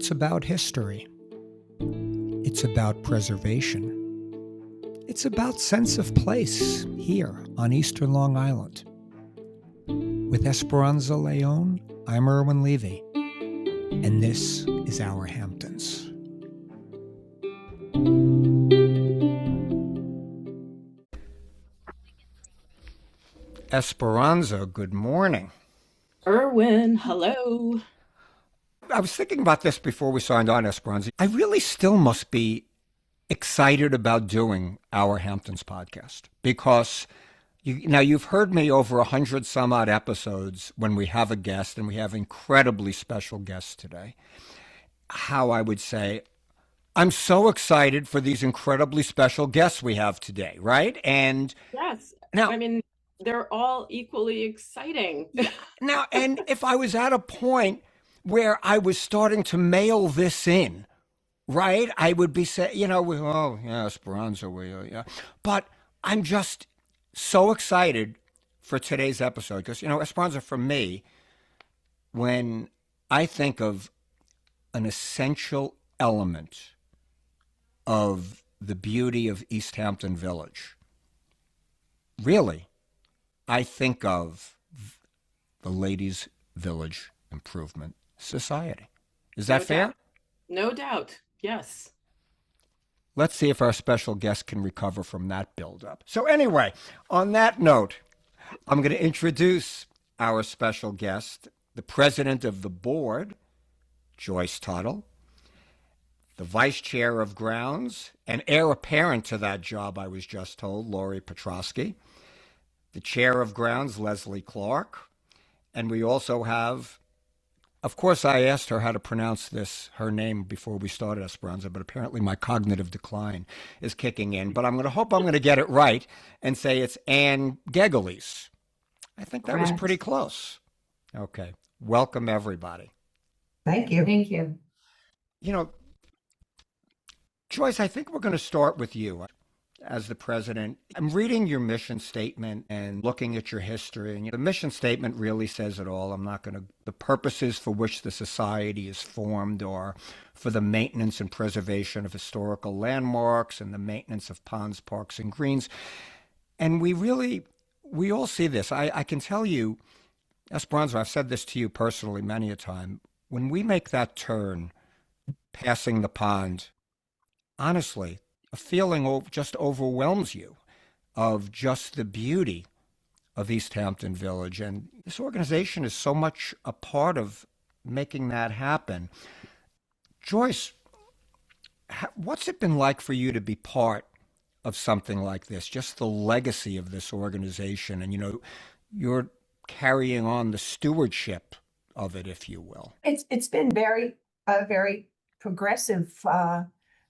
It's about history. It's about preservation. It's about sense of place here on Eastern Long Island. With Esperanza Leon, I'm Irwin Levy, and this is Our Hamptons. Esperanza, good morning. Irwin, hello. I was thinking about this before we signed on, Esperanza. I really still must be excited about doing Our Hamptons podcast because you've heard me over 100 some odd episodes when we have a guest, and we have incredibly special guests today. How I would say, I'm so excited for these incredibly special guests we have today, right? And yes, now, I mean, they're all equally exciting. Now, and if I was at a point where I was starting to mail this in, right, I would be saying, oh, yeah, Esperanza, yeah. But I'm just so excited for today's episode because, Esperanza, for me, when I think of an essential element of the beauty of East Hampton Village, really, I think of the Ladies Village Improvement Society. Is that fair? No doubt. Yes. Let's see if our special guest can recover from that buildup. So anyway, on that note, I'm going to introduce our special guest, the president of the board, Joyce Tuttle, the vice chair of grounds, and heir apparent to that job, I was just told, Lori Petrosky, the chair of grounds, Leslie Clarke, and we also have, of course, I asked her how to pronounce her name before we started, Esperanza, but apparently my cognitive decline is kicking in. But I'm going to get it right and say it's Ann Gegelys. I think that was pretty close. Okay. Welcome, everybody. Thank you. Thank you. Joyce, I think we're going to start with you as the president. I'm reading your mission statement and looking at your history, and the mission statement really says it all. The purposes for which the society is formed are for the maintenance and preservation of historical landmarks and the maintenance of ponds, parks, and greens. And we all see this. I can tell you, Esperanza, I've said this to you personally many a time, when we make that turn, passing the pond, honestly, a feeling just overwhelms you of just the beauty of East Hampton Village. And this organization is so much a part of making that happen. Joyce, what's it been like for you to be part of something like this, just the legacy of this organization? And, you're carrying on the stewardship of it, if you will. It's been a very progressive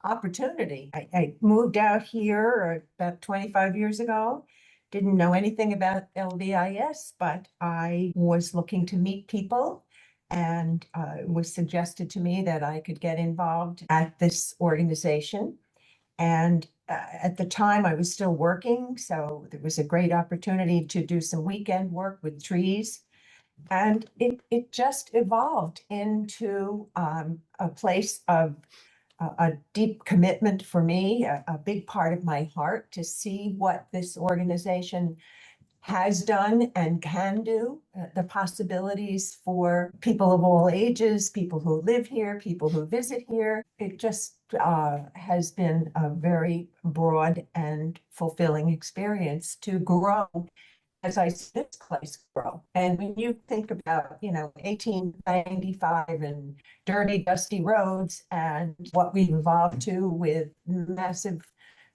opportunity. I moved out here about 25 years ago. Didn't know anything about LVIS, but I was looking to meet people, and it was suggested to me that I could get involved at this organization. And at the time I was still working, so there was a great opportunity to do some weekend work with trees. And it just evolved into a place of a deep commitment for me, a big part of my heart to see what this organization has done and can do, the possibilities for people of all ages, people who live here, people who visit here. It just has been a very broad and fulfilling experience to grow as I see this place grow. And when you think about, 1895 and dirty, dusty roads and what we've evolved to with massive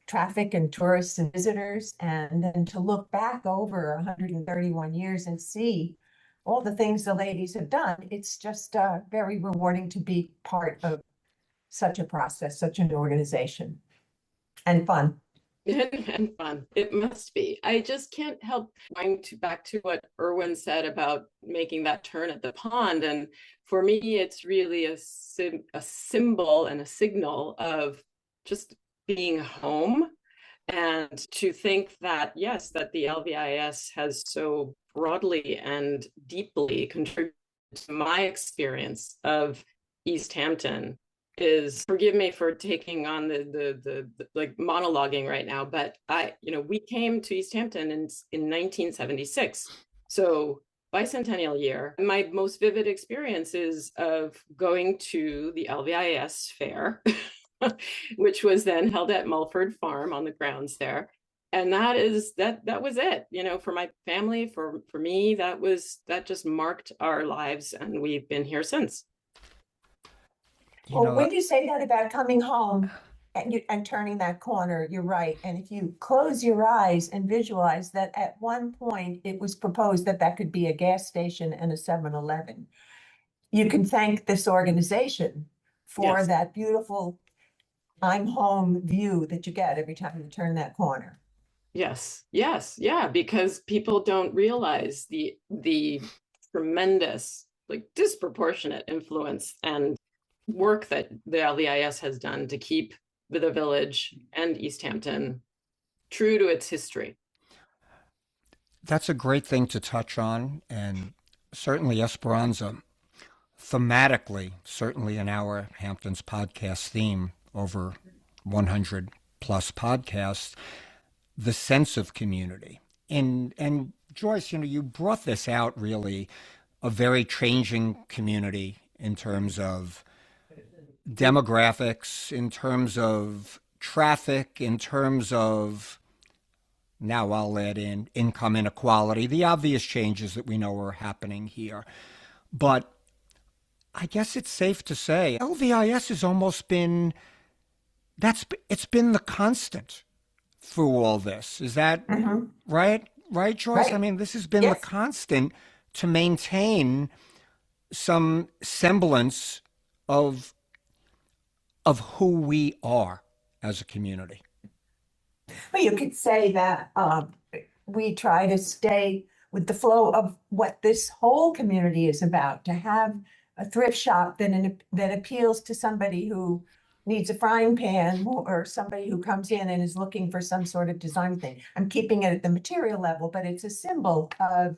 traffic and tourists and visitors, and then to look back over 131 years and see all the things the ladies have done, it's just very rewarding to be part of such a process, such an organization, and fun. And fun. It must be. I just can't help going back to what Irwin said about making that turn at the pond. And for me, it's really a symbol and a signal of just being home. And to think that, yes, that the LVIS has so broadly and deeply contributed to my experience of East Hampton is, forgive me for taking on the like monologuing right now, but we came to East Hampton in 1976. So bicentennial year. My most vivid experiences of going to the LVIS fair, which was then held at Mulford Farm on the grounds there. And that was it, for my family, for me, that just marked our lives, and we've been here since. Well, when you say that about coming home and turning that corner, you're right. And if you close your eyes and visualize that at one point it was proposed that that could be a gas station and a 7-Eleven, you can thank this organization for Yes. that beautiful I'm home view that you get every time you turn that corner. Yes, yeah, because people don't realize the tremendous, like disproportionate influence and work that the LVIS has done to keep the village and East Hampton true to its history. That's a great thing to touch on, and certainly Esperanza, thematically, certainly in our Hamptons podcast theme, over 100 plus podcasts, the sense of community. And Joyce, you brought this out, really, a very changing community in terms of demographics, in terms of traffic, in terms of, now I'll add in income inequality, the obvious changes that we know are happening here. But I guess it's safe to say LVIS has almost been, it's been the constant through all this. Is that right? Right, Joyce? Right. I mean, this has been Yes. the constant to maintain some semblance of who we are as a community. Well, you could say that we try to stay with the flow of what this whole community is about, to have a thrift shop that appeals to somebody who needs a frying pan, or somebody who comes in and is looking for some sort of design thing. I'm keeping it at the material level, but it's a symbol of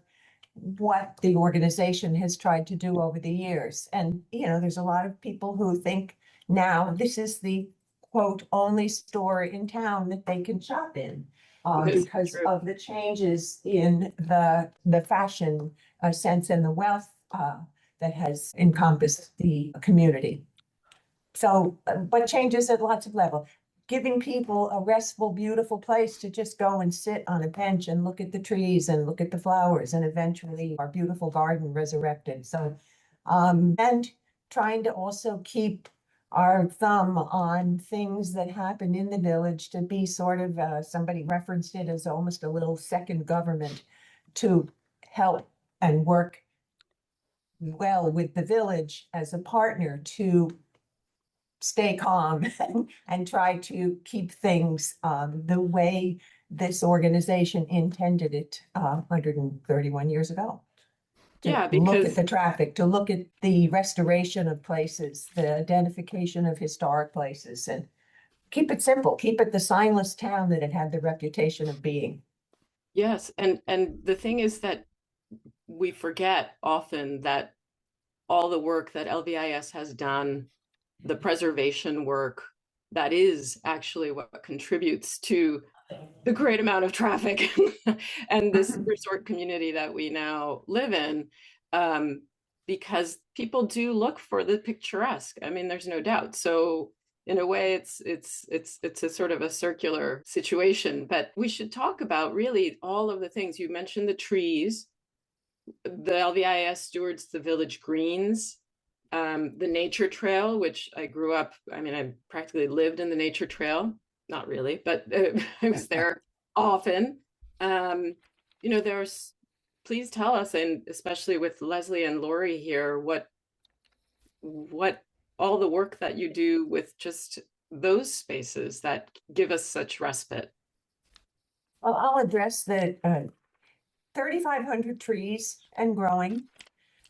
what the organization has tried to do over the years. And, there's a lot of people who think now this is the quote only store in town that they can shop in, It's because true. of the changes in the fashion sense and the wealth that has encompassed the community. So, but changes at lots of levels. Giving people a restful, beautiful place to just go and sit on a bench and look at the trees and look at the flowers, and eventually our beautiful garden resurrected. So, and trying to also keep our thumb on things that happen in the village, to be sort of, somebody referenced it as almost a little second government, to help and work well with the village as a partner to stay calm and try to keep things the way this organization intended it 131 years ago. To Yeah, look because at the traffic, to look at the restoration of places, the identification of historic places, and keep it simple, keep it the signless town that it had the reputation of being. yes, and the thing is that we forget often that all the work that LVIS has done, the preservation work, that is actually what contributes to the great amount of traffic and this resort community that we now live in, because people do look for the picturesque. I mean, there's no doubt. So in a way, it's a sort of a circular situation. But we should talk about really all of the things you mentioned: the trees, the LVIS stewards the village greens, the nature trail, which I grew up, I practically lived in the nature trail, not really, but I was there often. There's, please tell us, and especially with Leslie and Lori here, what all the work that you do with just those spaces that give us such respite. Well, I'll address the 3,500 trees and growing.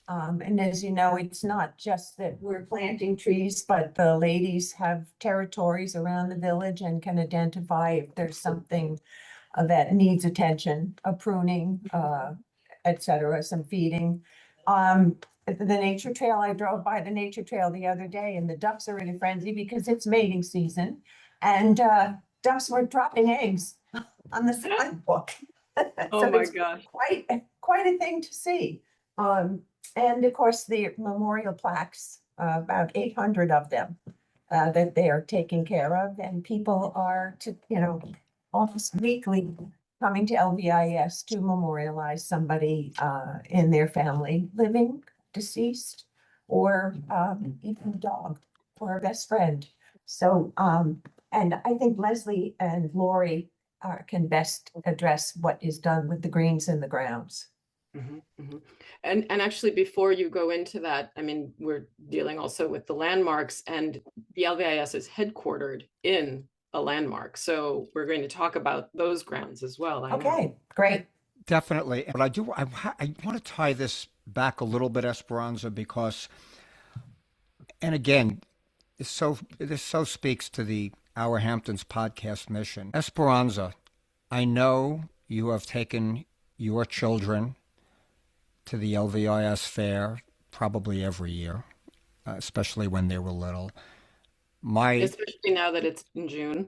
And as you know, it's not just that we're planting trees, but the ladies have territories around the village and can identify if there's something that needs attention, a pruning, et cetera, some feeding. the nature trail, I drove by the nature trail the other day, and the ducks are in a frenzy because it's mating season. And ducks were dropping eggs on the sidewalk. Oh So my it's gosh. quite a thing to see. And of course, the memorial plaques, about 800 of them that they are taking care of, and people are almost weekly coming to LVIS to memorialize somebody in their family, living, deceased, or even a dog or a best friend. So, and I think Leslie and Lori can best address what is done with the greens and the grounds. Mhm, mhm. And actually, before you go into that, I mean, we're dealing also with the landmarks, and the LVIS is headquartered in a landmark. So we're going to talk about those grounds as well. I know. Okay, great. Definitely. But I want to tie this back a little bit, Esperanza, because, and again, this so speaks to Our Hamptons podcast mission. Esperanza, I know you have taken your children to the LVIS fair probably every year, especially when they were little. Especially now that it's in June.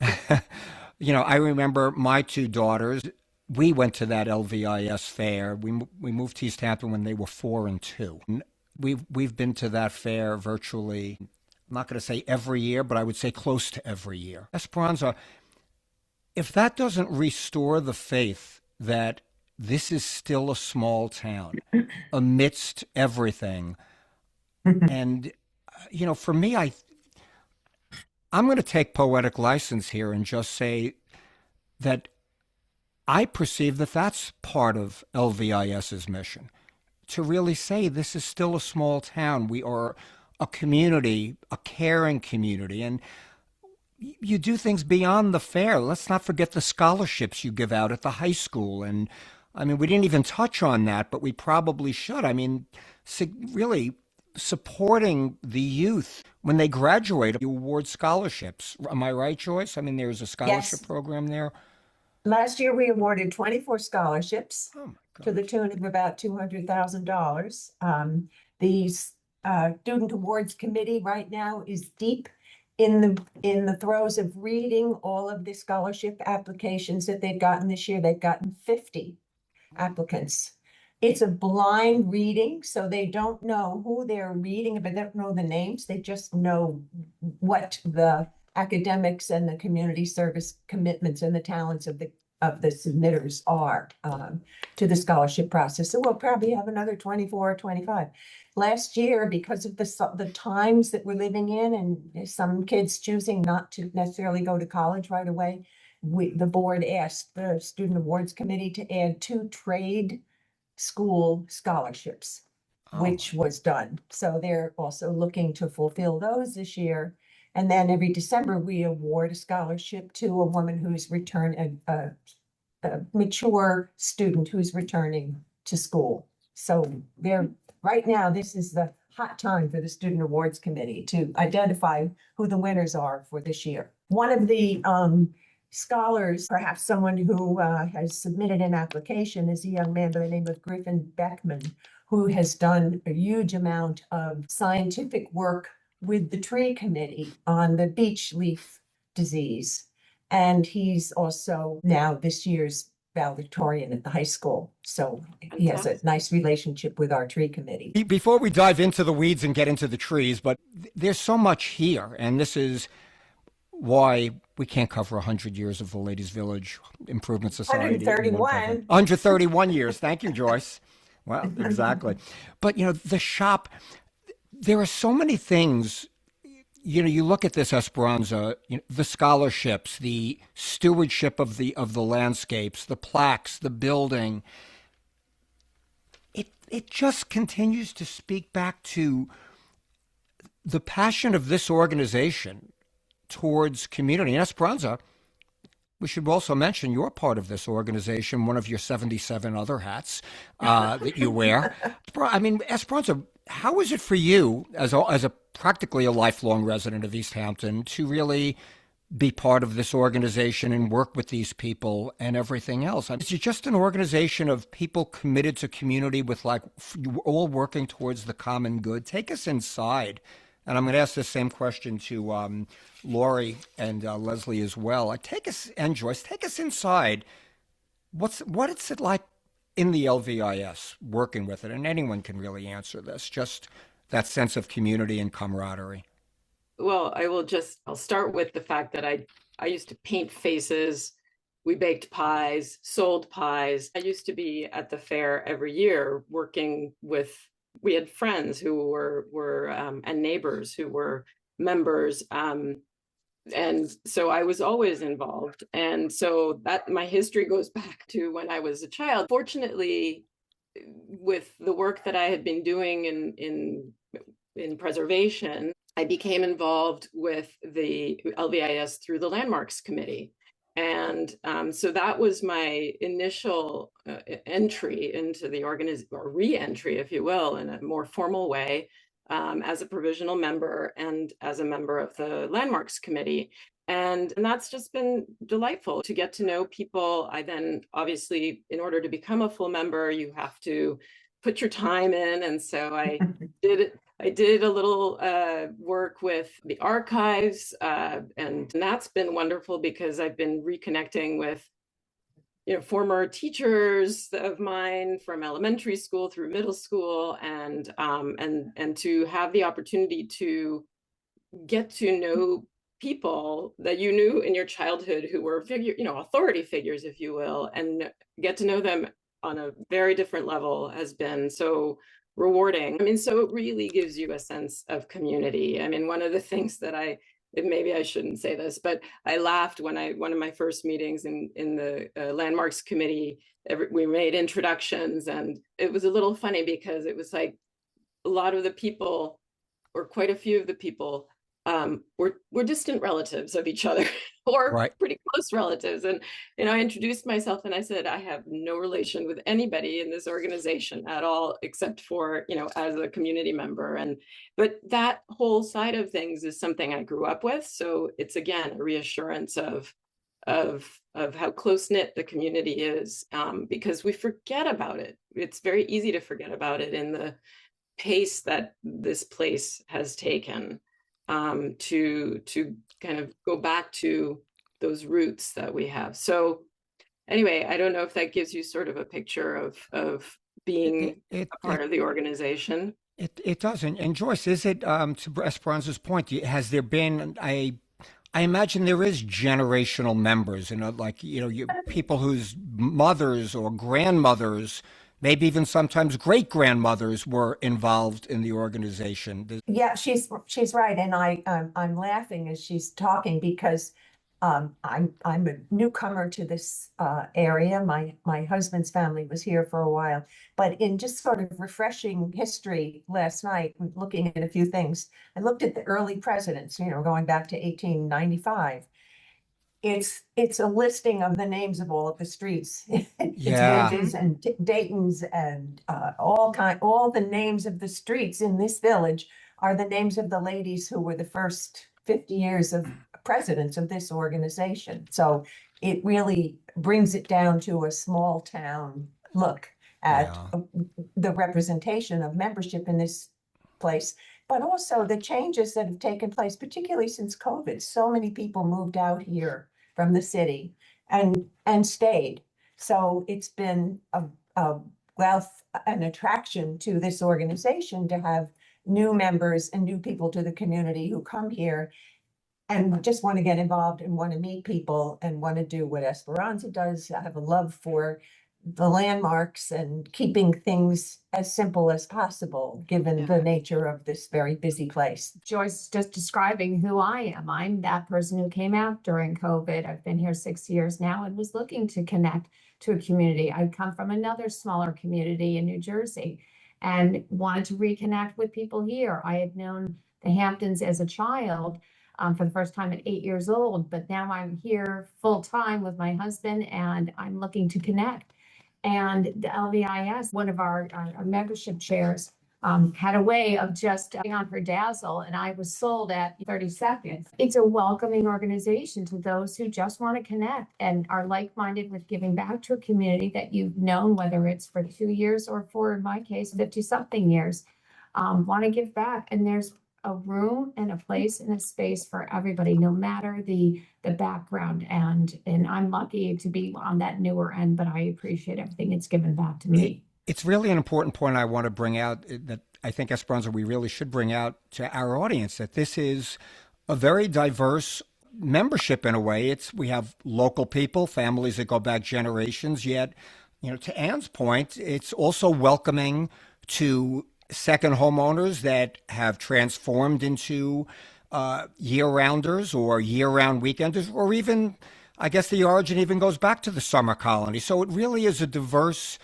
I remember my two daughters. We went to that LVIS fair. We moved to East Hampton when they were 4 and 2. We've been to that fair virtually, I'm not going to say every year, but I would say close to every year. Esperanza, if that doesn't restore the faith that this is still a small town amidst everything, and for me, I'm going to take poetic license here and just say that I perceive that that's part of LVIS's mission, to really say this is still a small town. We are a community, a caring community, and you do things beyond the fair. Let's not forget the scholarships you give out at the high school. And I mean, we didn't even touch on that, but we probably should. I mean, really supporting the youth when they graduate, you award scholarships. Am I right, Joyce? I mean, there's a scholarship Yes. program there. Last year, we awarded 24 scholarships Oh my God. to the tune of about $200,000. The Student Awards Committee right now is deep in the throes of reading all of the scholarship applications that they've gotten this year. They've gotten 50 applicants. It's a blind reading, so they don't know who they're reading, but they don't know the names. They just know what the academics and the community service commitments and the talents of the submitters are to the scholarship process. So we'll probably have another 24 or 25. Last year, because of the times that we're living in and some kids choosing not to necessarily go to college right away, the board asked the Student Awards Committee to add 2 trade school scholarships, which was done. So they're also looking to fulfill those this year. And then every December, we award a scholarship to a woman who's a mature student who's returning to school. So right now, this is the hot time for the Student Awards Committee to identify who the winners are for this year. One of the scholars, perhaps someone who has submitted an application, is a young man by the name of Griffin Beckman, who has done a huge amount of scientific work with the tree committee on the beech leaf disease. And he's also now this year's valedictorian at the high school. So he has a nice relationship with our tree committee. Before we dive into the weeds and get into the trees, but there's so much here, and this is why we can't cover 100 years of the Ladies Village Improvement Society. 131. 131 years. Thank you, Joyce. Well, exactly. But, the shop, there are so many things. You look at this, Esperanza, the scholarships, the stewardship of the landscapes, the plaques, the building. It just continues to speak back to the passion of this organization towards community. And Esperanza, we should also mention you're part of this organization, one of your 77 other hats that you wear. I mean, Esperanza, how is it for you as a practically a lifelong resident of East Hampton to really be part of this organization and work with these people and everything else. It's just an organization of people committed to community with like all working towards the common good. Take us inside. And I'm going to ask the same question to Lori and Leslie as well. Take us, and Joyce, take us inside. What is it like in the LVIS, working with it? And anyone can really answer this, just that sense of community and camaraderie. Well, I'll start with the fact that I used to paint faces. We baked pies, sold pies. I used to be at the fair every year working with, we had friends who were and neighbors who were members. And so I was always involved. And so that my history goes back to when I was a child. Fortunately, with the work that I had been doing in preservation, I became involved with the LVIS through the Landmarks Committee. And so that was my initial entry into the organization, or re-entry, if you will, in a more formal way, as a provisional member and as a member of the Landmarks Committee. And that's just been delightful to get to know people. I then, obviously, in order to become a full member, you have to put your time in. And so I did a little work with the archives, and that's been wonderful because I've been reconnecting with, former teachers of mine from elementary school through middle school, and to have the opportunity to get to know people that you knew in your childhood who were authority figures, if you will, and get to know them on a very different level has been so rewarding. I mean, so it really gives you a sense of community. I mean, one of the things that maybe I shouldn't say this, but I laughed when one of my first meetings in the Landmarks Committee, we made introductions, and it was a little funny because it was like a lot of the people, or quite a few of the people, were distant relatives of each other or Right. pretty close relatives. And, I introduced myself and I said, I have no relation with anybody in this organization at all, except for, as a community member. But that whole side of things is something I grew up with. So it's, again, a reassurance of how close-knit the community is, because we forget about it. It's very easy to forget about it in the pace that this place has taken. To kind of go back to those roots that we have. So anyway, I don't know if that gives you sort of a picture of being a part of the organization. It does. And Joyce, is it, to Esperanza's point, has there been, I imagine there is generational members, people whose mothers or grandmothers, maybe even sometimes great grandmothers, were involved in the organization. Yeah, she's right, and I'm laughing as she's talking because I'm a newcomer to this area. My husband's family was here for a while, but in just sort of refreshing history last night, looking at a few things, I looked at the early presidents, going back to 1895. It's a listing of the names of all of the streets. It's villages and Dayton's and all the names of the streets in this village are the names of the ladies who were the first 50 years of presidents of this organization. So it really brings it down to a small town look at the representation of membership in this place, but also the changes that have taken place, particularly since COVID. So many people moved out here from the city and stayed. So it's been a wealth, an attraction to this organization to have new members and new people to the community who come here and just want to get involved and want to meet people and want to do what Esperanza does. I have a love for the landmarks and keeping things as simple as possible, given the nature of this very busy place. Joyce just describing who I am. I'm that person who came out during COVID. I've been here 6 years now and was looking to connect to a community. I come from another smaller community in New Jersey and wanted to reconnect with people here. I had known the Hamptons as a child for the first time at 8 years old, but now I'm here full time with my husband and I'm looking to connect. And the LVIS, one of our membership chairs, had a way of just on her dazzle, and I was sold at 30 seconds. It's a welcoming organization to those who just want to connect and are like-minded with giving back to a community that you've known, whether it's for 2 years or for, in my case, 50-something years, want to give back. And there's a room and a place and a space for everybody, no matter the background. And I'm lucky to be on that newer end, but I appreciate everything it's given back to me. It's really an important point I want to bring out that I think, Esperanza, we really should bring out to our audience, that this is a very diverse membership in a way. We have local people, families that go back generations, yet, to Ann's point, it's also welcoming to second homeowners that have transformed into year-rounders or year-round weekenders, or even, I guess the origin even goes back to the summer colony. So it really is a diverse,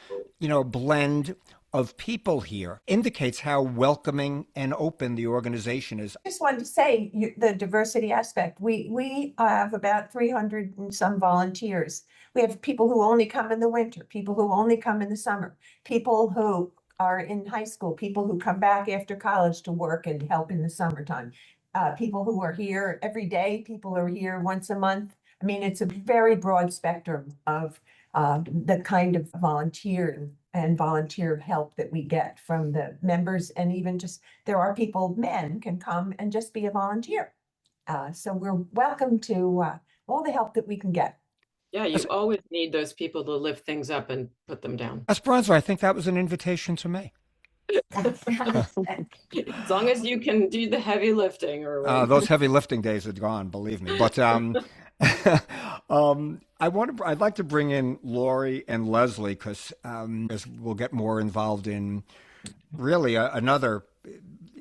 blend of people here. Indicates how welcoming and open the organization is. I just wanted to say the diversity aspect. We have about 300 and some volunteers. We have people who only come in the winter, people who only come in the summer, people who are in high school, people who come back after college to work and help in the summertime, people who are here every day, people who are here once a month. I mean, it's a very broad spectrum of the kind of volunteer and volunteer help that we get from the members. And even just, there are people, men can come and just be a volunteer. So we're welcome to all the help that we can get. Yeah, you always need those people to lift things up and put them down. Esperanza, I think that was an invitation to me. As long as you can do the heavy lifting, or those heavy lifting days are gone, believe me. But I'd like to bring in Lori and Leslie, because we'll get more involved in really another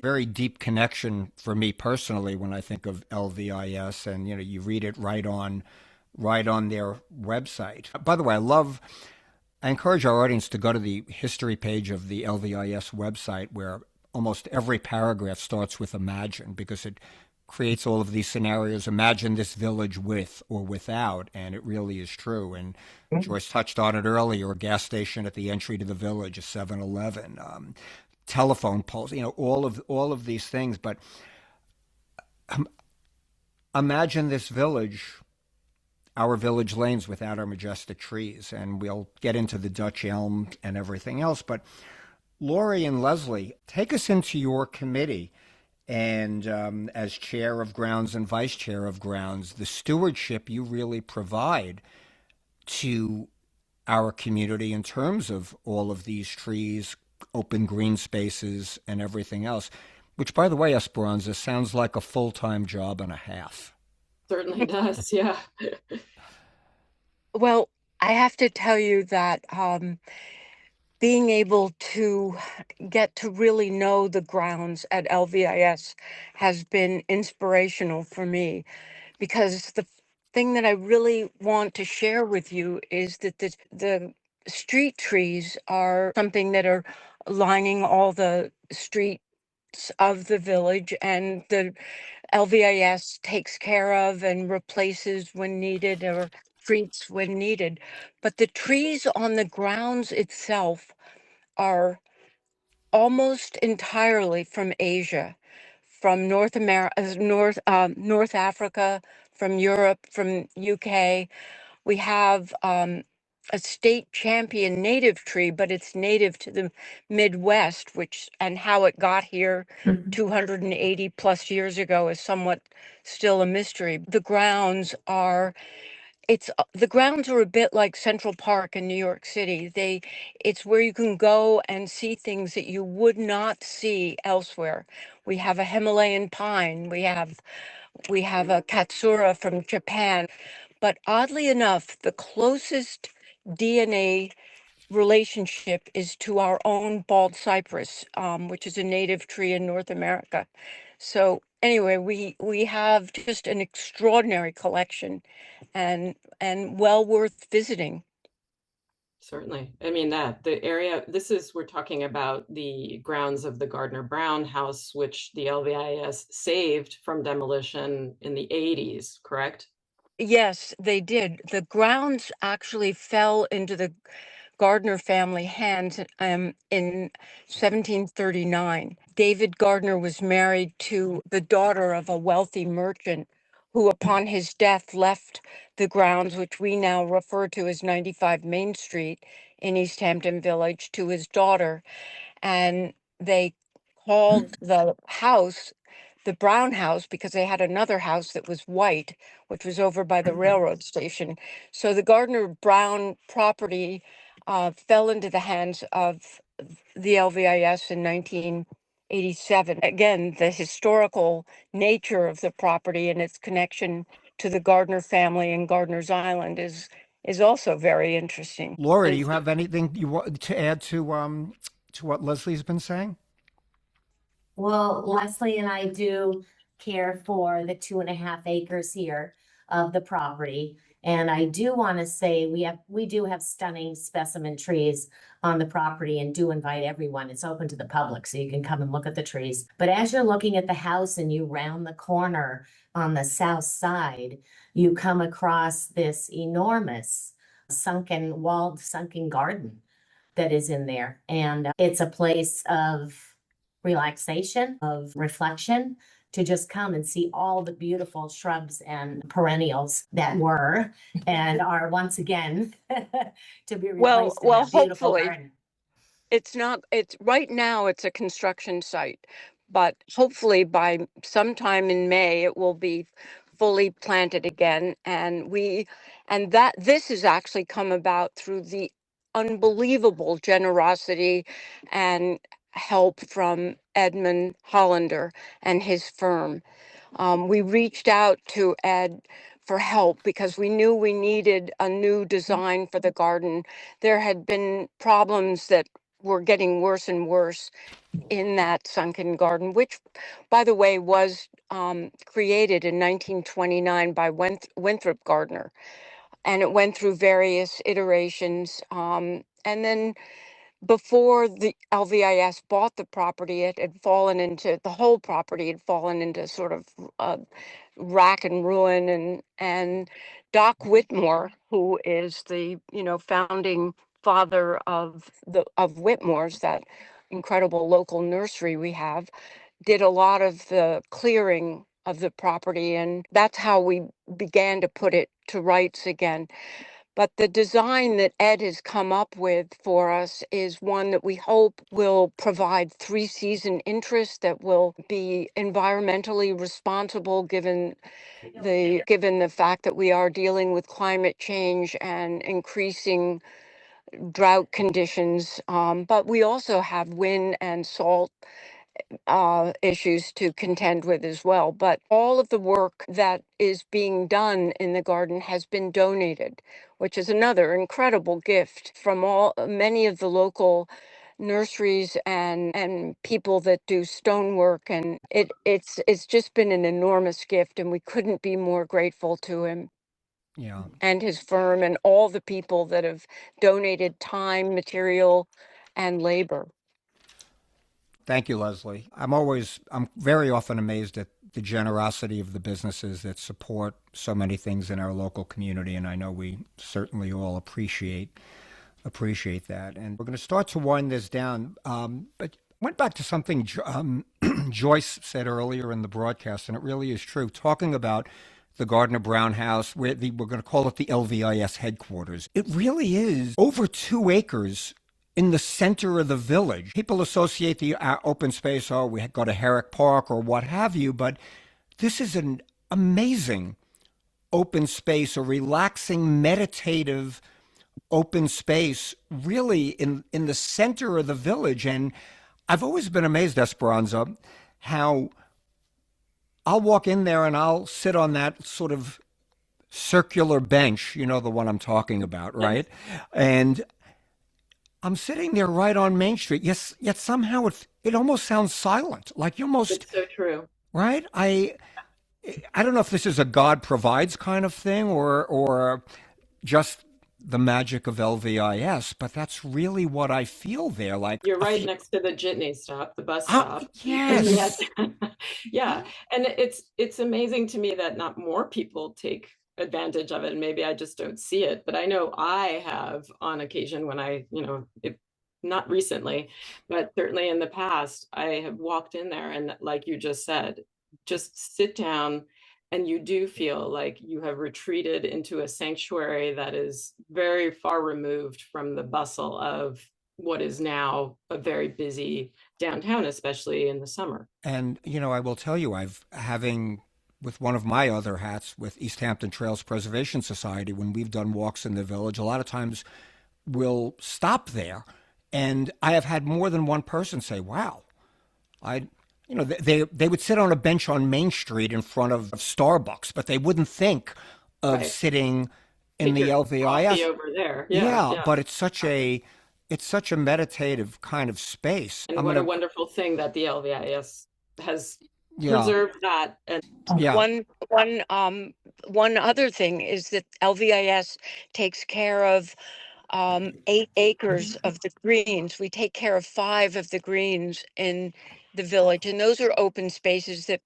very deep connection for me personally when I think of LVIS, and you read it right on their website. By the way, I encourage our audience to go to the history page of the LVIS website, where almost every paragraph starts with imagine, because it creates all of these scenarios. Imagine this village with or without, and it really is true. And Joyce touched on it earlier: a gas station at the entry to the village, a 7-Eleven, telephone poles, all of these things. But imagine this village, our village lanes, without our majestic trees. And we'll get into the Dutch elm and everything else. But Lori and Leslie, take us into your committee. And as chair of grounds and vice chair of grounds, the stewardship you really provide to our community in terms of all of these trees, open green spaces, and everything else, which, by the way, Esperanza, sounds like a full-time job and a half. certainly does. Yeah. Well, I have to tell you that being able to get to really know the grounds at LVIS has been inspirational for me, because the thing that I really want to share with you is that the street trees are something that are lining all the streets of the village, and the LVIS takes care of and replaces when needed, or treats when needed. But the trees on the grounds itself are almost entirely from Asia, from North America, North Africa, from Europe, from UK. We have a state champion native tree, but it's native to the Midwest, and how it got here 280 plus years ago is somewhat still a mystery. The grounds are a bit like Central Park in New York City. It's where you can go and see things that you would not see elsewhere. We have a Himalayan pine. We have a Katsura from Japan. But oddly enough, the closest DNA relationship is to our own bald cypress, which is a native tree in North America. So anyway, we have just an extraordinary collection, and well worth visiting. Certainly. I mean, the area, we're talking about the grounds of the Gardner Brown house, which the LVIS saved from demolition in the 80s, correct? Yes, they did. The grounds actually fell into the Gardner family hands in 1739. David Gardner was married to the daughter of a wealthy merchant who, upon his death, left the grounds, which we now refer to as 95 Main Street in East Hampton Village, to his daughter. And they called the house the Brown House because they had another house that was white, which was over by the railroad station. So the Gardner Brown property fell into the hands of the LVIS in 1987. Again, the historical nature of the property and its connection to the Gardner family and Gardner's Island is also very interesting. Laura, do you have anything you want to add to what Leslie's been saying? Well, Leslie and I do care for the 2.5 acres here of the property. And I do want to say we do have stunning specimen trees on the property and do invite everyone. It's open to the public, so you can come and look at the trees. But as you're looking at the house and you round the corner on the south side, you come across this enormous walled sunken garden that is in there. And it's a place of relaxation, of reflection, to just come and see all the beautiful shrubs and perennials that were and are once again to be replaced in a beautiful hopefully. garden. It's right now it's a construction site, but hopefully by sometime in May it will be fully planted again. And this has actually come about through the unbelievable generosity and help from Edmund Hollander and his firm. We reached out to Ed for help because we knew we needed a new design for the garden. There had been problems that were getting worse and worse in that sunken garden, which, by the way, was created in 1929 by Winthrop Gardner. And it went through various iterations. And then before the LVIS bought the property, the whole property had fallen into sort of rack and ruin. And Doc Whitmore, who is the founding father of Whitmore's, that incredible local nursery we have, did a lot of the clearing of the property, and that's how we began to put it to rights again. But the design that Ed has come up with for us is one that we hope will provide 3-season interest, that will be environmentally responsible given the fact that we are dealing with climate change and increasing drought conditions. But we also have wind and salt issues to contend with as well. But all of the work that is being done in the garden has been donated, which is another incredible gift from many of the local nurseries and people that do stonework. And it's just been an enormous gift, and we couldn't be more grateful to him. Yeah. And his firm and all the people that have donated time, material, and labor. Thank you, Leslie. I'm very often amazed at the generosity of the businesses that support so many things in our local community, and I know we certainly all appreciate that. And we're going to start to wind this down, but went back to something Joyce said earlier in the broadcast, and it really is true, talking about the Gardner Brown House, we're going to call it the LVIS headquarters. It really is over 2 acres in the center of the village. People associate the open space, we go to Herrick Park or what have you, but this is an amazing open space, a relaxing, meditative open space, really in the center of the village. And I've always been amazed, Esperanza, how I'll walk in there and I'll sit on that sort of circular bench, you know, the one I'm talking about, right? Yes. And I'm sitting there right on Main Street. Yes, yet somehow it almost sounds silent. Like you almost. It's so true. Right? I don't know if this is a God provides kind of thing or just the magic of LVIS, but that's really what I feel there. Like you're right next to the jitney stop, the bus stop. Yes. Yeah. And it's amazing to me that not more people take advantage of it, and maybe I just don't see it. But I know I have on occasion when I, not recently, but certainly in the past, I have walked in there and, like you just said, just sit down, and you do feel like you have retreated into a sanctuary that is very far removed from the bustle of what is now a very busy downtown, especially in the summer. And, I will tell you, having with one of my other hats with East Hampton Trails Preservation Society, when we've done walks in the village, a lot of times we'll stop there. And I have had more than one person say, wow, they would sit on a bench on Main Street in front of Starbucks, but they wouldn't think of Right. sitting in Take the your LVIS. coffee over there. Yeah, but it's such a meditative kind of space. And what a wonderful thing that the LVIS has Yeah, preserved that. And yeah, One other thing is that LVIS takes care of 8 acres of the greens. We take care of 5 of the greens in the village, and those are open spaces that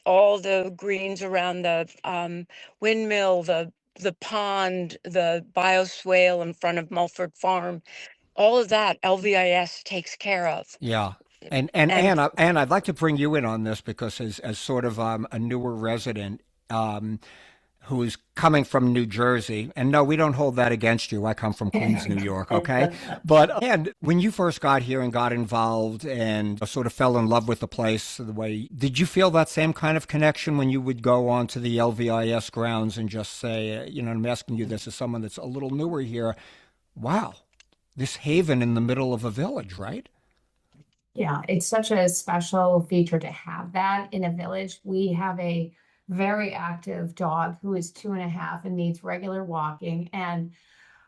all the greens around the windmill, the pond, the bioswale in front of Mulford Farm, all of that LVIS takes care of. yeah. And And Anne, I'd like to bring you in on this because as sort of a newer resident who is coming from New Jersey, and no, we don't hold that against you. I come from Queens, New York, okay? But and when you first got here and got involved and sort of fell in love with the place, did you feel that same kind of connection when you would go onto the LVIS grounds and just say, I'm asking you this as someone that's a little newer here, wow, this haven in the middle of a village, right? Yeah, it's such a special feature to have that in a village. We have a very active dog who is 2.5 and needs regular walking. And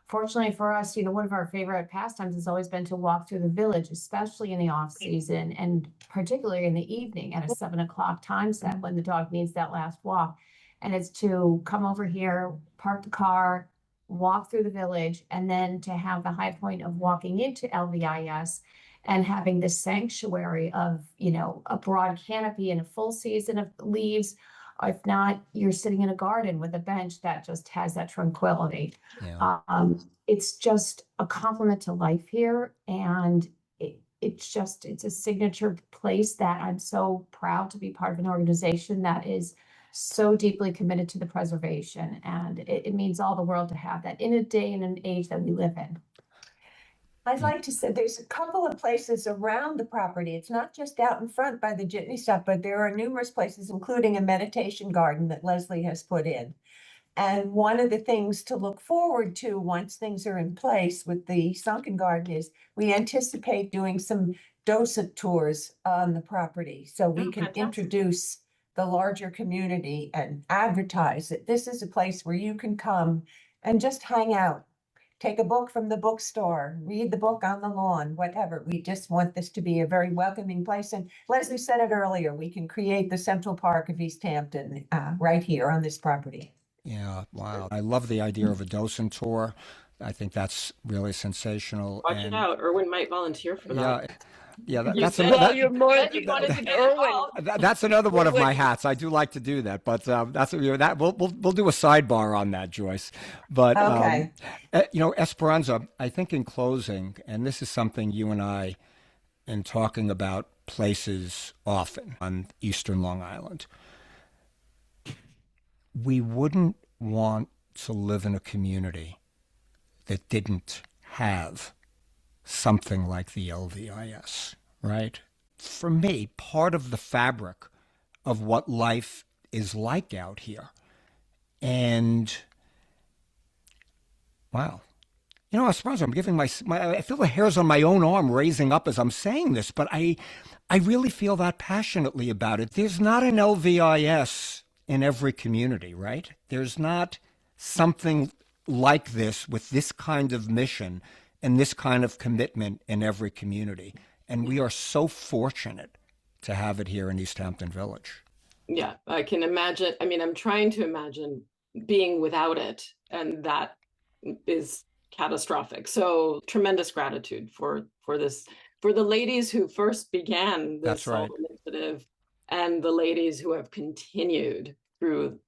fortunately for us, one of our favorite pastimes has always been to walk through the village, especially in the off season and particularly in the evening at a 7 o'clock time set when the dog needs that last walk. And it's to come over here, park the car, walk through the village, and then to have the high point of walking into LVIS and having this sanctuary of, a broad canopy and a full season of leaves. If not, you're sitting in a garden with a bench that just has that tranquility. Yeah. It's just a compliment to life here. And it's a signature place that I'm so proud to be part of an organization that is so deeply committed to the preservation. And it means all the world to have that in a day and an age that we live in. I'd like to say there's a couple of places around the property. It's not just out in front by the jitney stop, but there are numerous places, including a meditation garden that Leslie has put in. And one of the things to look forward to once things are in place with the sunken garden is we anticipate doing some docent tours on the property so we can fantastic. introduce the larger community and advertise that this is a place where you can come and just hang out. Take a book from the bookstore, read the book on the lawn, whatever. We just want this to be a very welcoming place. And Leslie said it earlier, we can create the Central Park of East Hampton right here on this property. Yeah, wow. I love the idea of a docent tour. I think that's really sensational. Watch it out. Irwin might volunteer for that. Yeah, You that's said another. you wanted to get involved. That's another one of my hats. I do like to do that, but that's that we'll do a sidebar on that, Joyce. But Okay. Esperanza, I think in closing, and this is something you and I, in talking about places often on Eastern Long Island, we wouldn't want to live in a community that didn't have something like the LVIS, right? For me, part of the fabric of what life is like out here. And wow, I suppose I'm giving I feel the hairs on my own arm raising up as I'm saying this, but I really feel that passionately about it. There's not an LVIS in every community, right? There's not something like this with this kind of mission and this kind of commitment in every community. And we are so fortunate to have it here in East Hampton Village. Yeah, I can imagine. I mean, I'm trying to imagine being without it, and that is catastrophic. So tremendous gratitude for this, for the ladies who first began this That's right. whole initiative, and the ladies who have continued through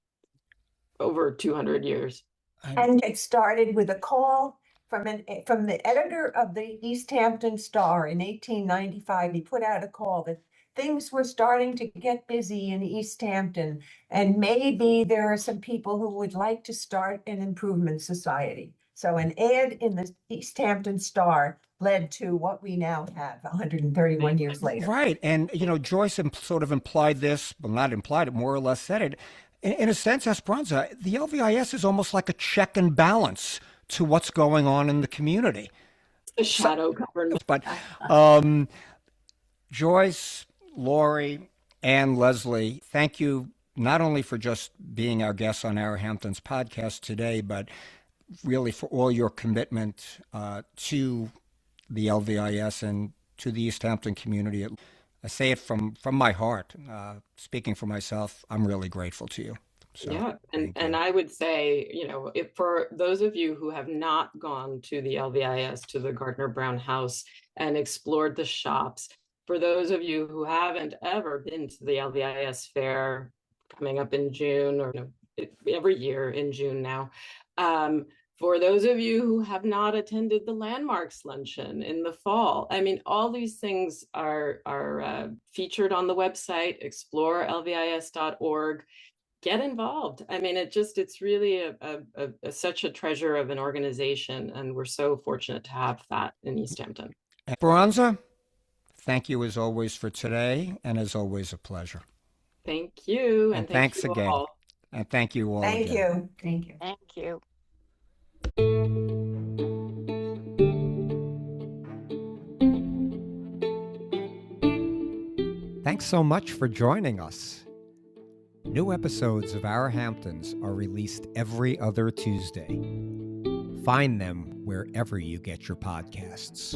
over 200 years. And it started with a call from the editor of the East Hampton Star in 1895. He put out a call that things were starting to get busy in East Hampton, and maybe there are some people who would like to start an improvement society. So an ad in the East Hampton Star led to what we now have 131 years later. Right. And, Joyce sort of implied this, well, not implied it, more or less said it. In a sense, Esperanza, the LVIS is almost like a check and balance to what's going on in the community. The shadow government. But Joyce, Lori, and Leslie, thank you not only for just being our guests on Our Hamptons podcast today, but really for all your commitment to the LVIS and to the East Hampton community. I say it from my heart. Speaking for myself, I'm really grateful to you. So, yeah, and I would say, if for those of you who have not gone to the LVIS, to the Gardner Brown House and explored the shops, for those of you who haven't ever been to the LVIS fair coming up in June, or every year in June now, for those of you who have not attended the Landmarks Luncheon in the fall, I mean, all these things are featured on the website, explorelvis.org. Get involved. I mean, it's really such a treasure of an organization, and we're so fortunate to have that in East Hampton. Esperanza, thank you as always for today, and as always, a pleasure. Thank you, and thanks you again. All. And thank you all. Thank again. you. Thank you. Thank you. Thanks so much for joining us. New episodes of Our Hamptons are released every other Tuesday. Find them wherever you get your podcasts.